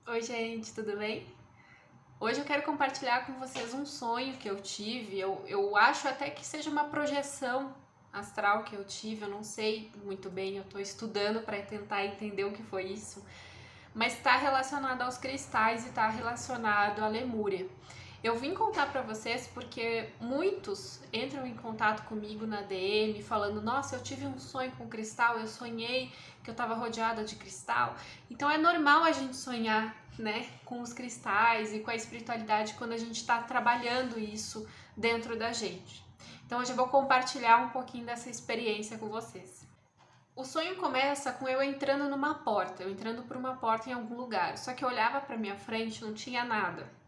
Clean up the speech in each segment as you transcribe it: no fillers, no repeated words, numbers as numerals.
Oi, gente, tudo bem? Hoje eu quero compartilhar com vocês um sonho que eu tive. Eu acho até que seja uma projeção astral que eu tive, eu não sei muito bem, eu tô estudando para tentar entender o que foi isso, mas está relacionado aos cristais e está relacionado à Lemúria. Eu vim contar para vocês porque muitos entram em contato comigo na DM falando: nossa, eu tive um sonho com cristal, eu sonhei que eu estava rodeada de cristal. Então é normal a gente sonhar, né, com os cristais e com a espiritualidade quando a gente está trabalhando isso dentro da gente. Então hoje eu vou compartilhar um pouquinho dessa experiência com vocês. O sonho começa com eu entrando numa porta, eu entrando por uma porta em algum lugar. Só que eu olhava para minha frente, não tinha nada.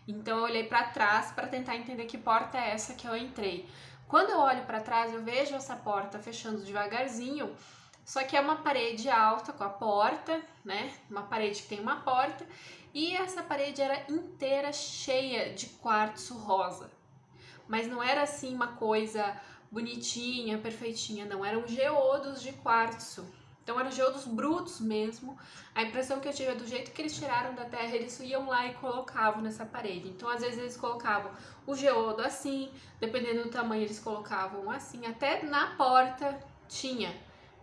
Então eu olhei para trás para tentar entender que porta é essa que eu entrei. Quando eu olho para trás, eu vejo essa porta fechando devagarzinho, só que é uma parede alta com a porta, né? Uma parede que tem uma porta, e essa parede era inteira cheia de quartzo rosa. Mas não era assim uma coisa bonitinha, perfeitinha, não, eram geodos de quartzo. Então eram geodos brutos mesmo. A impressão que eu tive é do jeito que eles tiraram da terra, eles iam lá e colocavam nessa parede. Então às vezes eles colocavam o geodo assim, dependendo do tamanho eles colocavam assim. Até na porta tinha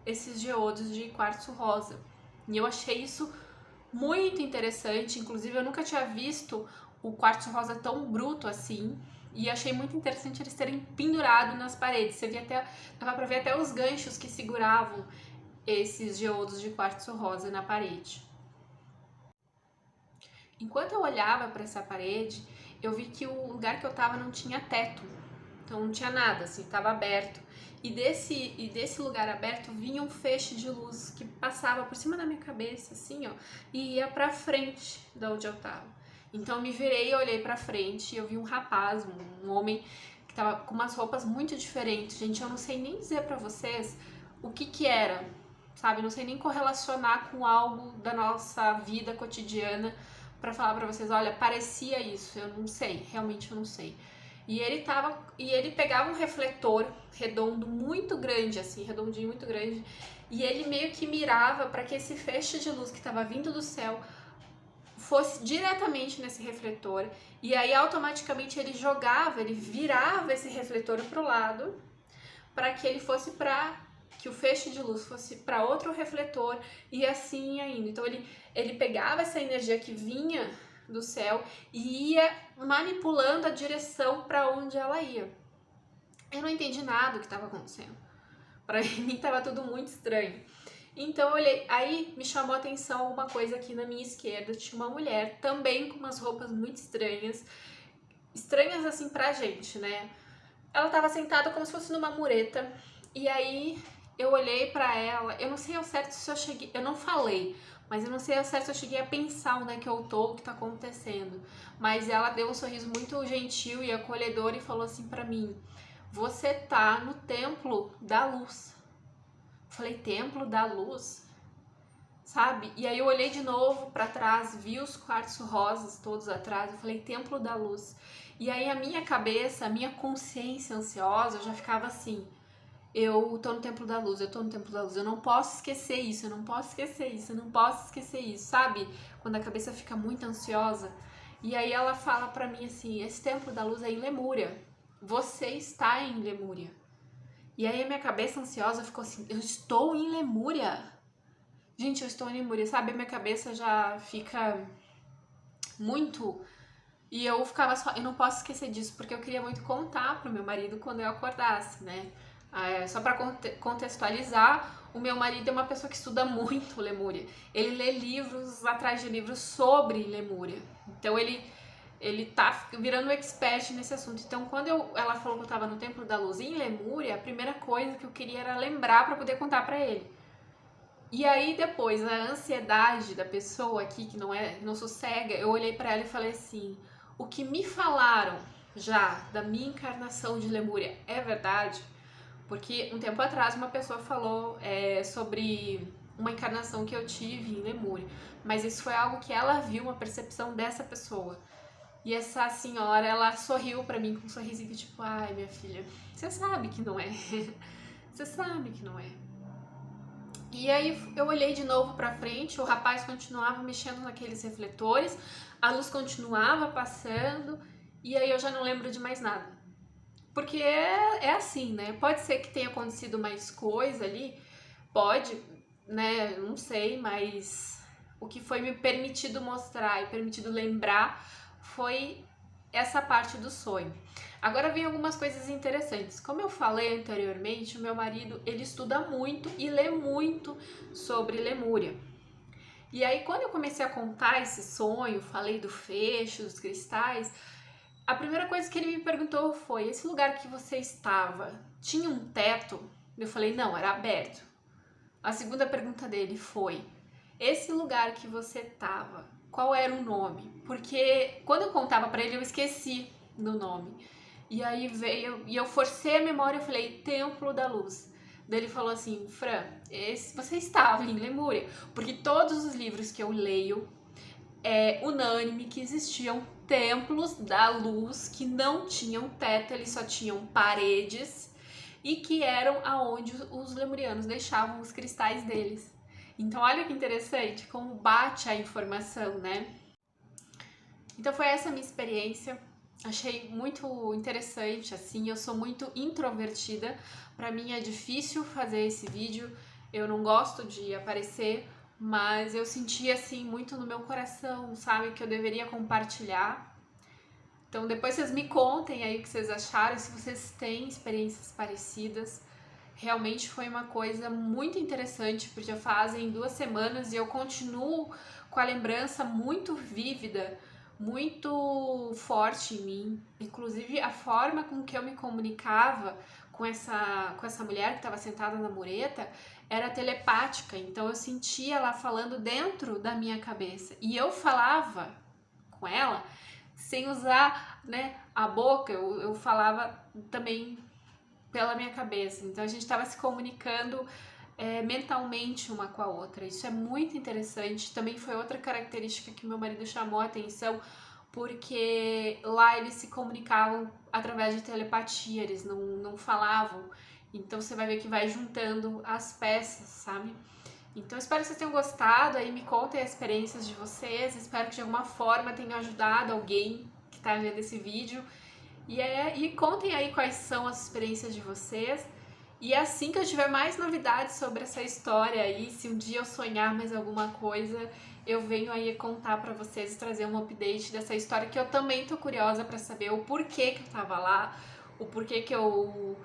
esses geodos de quartzo rosa. E eu achei isso muito interessante, inclusive eu nunca tinha visto o quartzo rosa tão bruto assim. E achei muito interessante eles terem pendurado nas paredes. Você via até, dava pra ver até os ganchos que seguravam esses geodos de quartzo rosa na parede. Enquanto eu olhava para essa parede, eu vi que o lugar que eu tava não tinha teto. Então não tinha nada, assim, tava aberto. E desse lugar aberto vinha um feixe de luz que passava por cima da minha cabeça, assim, ó, e ia pra frente da onde eu tava. Então eu me virei e olhei pra frente e eu vi um rapaz, um homem que tava com umas roupas muito diferentes. Gente, eu não sei nem dizer pra vocês o que que era, sabe? Eu não sei nem correlacionar com algo da nossa vida cotidiana pra falar pra vocês, olha, parecia isso. Eu não sei, realmente eu não sei. E ele pegava um refletor redondo muito grande, assim, redondinho muito grande, e ele meio que mirava para que esse feixe de luz que estava vindo do céu fosse diretamente nesse refletor, e aí automaticamente ele jogava, ele virava esse refletor pro lado para que ele fosse para que o feixe de luz fosse para outro refletor e assim ia indo. Então ele pegava essa energia que vinha do céu e ia manipulando a direção para onde ela ia. Eu não entendi nada do que estava acontecendo. Para mim estava tudo muito estranho. Então eu olhei, aí me chamou a atenção uma coisa aqui na minha esquerda, tinha uma mulher também com umas roupas muito estranhas, estranhas assim pra gente, né? Ela estava sentada como se fosse numa mureta, e aí eu olhei pra ela, eu não sei ao certo se eu cheguei, eu não falei, mas eu não sei ao certo se eu cheguei a pensar onde é que eu tô, o que tá acontecendo. Mas ela deu um sorriso muito gentil e acolhedor e falou assim pra mim: você tá no templo da luz. Eu falei: templo da luz? Sabe? E aí eu olhei de novo pra trás, vi os quartos rosas todos atrás, eu falei: templo da luz. E aí a minha cabeça, a minha consciência ansiosa já ficava assim: eu tô no templo da luz, eu tô no templo da luz, eu não posso esquecer isso, eu não posso esquecer isso, eu não posso esquecer isso, sabe? Quando a cabeça fica muito ansiosa. E aí ela fala pra mim assim: esse templo da luz é em Lemúria, você está em Lemúria. E aí a minha cabeça ansiosa ficou assim: eu estou em Lemúria? Gente, eu estou em Lemúria, sabe? A minha cabeça já fica muito. E eu ficava só, eu não posso esquecer disso, porque eu queria muito contar pro meu marido quando eu acordasse, né? Só pra contextualizar, o meu marido é uma pessoa que estuda muito Lemúria. Ele lê livros atrás de livros sobre Lemúria. Então ele tá virando um expert nesse assunto. Então quando ela falou que eu tava no Templo da Luz em Lemúria, a primeira coisa que eu queria era lembrar pra poder contar pra ele. E aí depois, a ansiedade da pessoa aqui que não sossega, eu olhei pra ela e falei assim: o que me falaram já da minha encarnação de Lemúria é verdade? Porque um tempo atrás uma pessoa falou sobre uma encarnação que eu tive em Lemúria, mas isso foi algo que ela viu, uma percepção dessa pessoa. E essa senhora, ela sorriu pra mim com um sorrisinho tipo: ai, minha filha, você sabe que não é. Você sabe que não é. E aí eu olhei de novo pra frente, o rapaz continuava mexendo naqueles refletores, a luz continuava passando, e aí eu já não lembro de mais nada. Porque é assim, né? Pode ser que tenha acontecido mais coisa ali, pode, né? Não sei, mas o que foi me permitido mostrar e permitido lembrar foi essa parte do sonho. Agora vem algumas coisas interessantes. Como eu falei anteriormente, o meu marido, ele estuda muito e lê muito sobre Lemúria. E aí quando eu comecei a contar esse sonho, falei do fecho, dos cristais, a primeira coisa que ele me perguntou foi: esse lugar que você estava tinha um teto? Eu falei: não, era aberto. A segunda pergunta dele foi: esse lugar que você estava, qual era o nome? Porque quando eu contava para ele eu esqueci do nome. E aí veio, e eu forcei a memória e falei: Templo da Luz. Daí ele falou assim: Fran, você estava em Lemúria, porque todos os livros que eu leio é unânime que existiam templos da luz que não tinham teto, eles só tinham paredes e que eram aonde os lemurianos deixavam os cristais deles. Então olha que interessante como bate a informação, né? Então foi essa a minha experiência. Achei muito interessante, assim, eu sou muito introvertida, para mim é difícil fazer esse vídeo, eu não gosto de aparecer, mas eu senti assim muito no meu coração, sabe, que eu deveria compartilhar. Então depois vocês me contem aí o que vocês acharam, se vocês têm experiências parecidas. Realmente foi uma coisa muito interessante, porque já fazem 2 semanas e eu continuo com a lembrança muito vívida, muito forte em mim. Inclusive a forma com que eu me comunicava com essa mulher que estava sentada na mureta era telepática, então eu sentia ela falando dentro da minha cabeça e eu falava com ela sem usar, né, a boca, eu falava também pela minha cabeça. Então a gente estava se comunicando mentalmente uma com a outra. Isso é muito interessante. Também foi outra característica que meu marido chamou a atenção, porque lá eles se comunicavam através de telepatia, eles não falavam. Então você vai ver que vai juntando as peças, sabe? Então espero que vocês tenham gostado, aí me contem as experiências de vocês, espero que de alguma forma tenha ajudado alguém que está vendo esse vídeo. E contem aí quais são as experiências de vocês. E assim que eu tiver mais novidades sobre essa história aí, se um dia eu sonhar mais alguma coisa, eu venho aí contar pra vocês e trazer um update dessa história que eu também tô curiosa pra saber o porquê que eu tava lá, o porquê que eu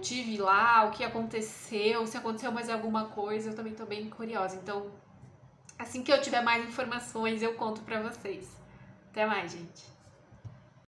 tive lá, o que aconteceu, se aconteceu mais alguma coisa, eu também tô bem curiosa. Então, assim que eu tiver mais informações, eu conto pra vocês. Até mais, gente!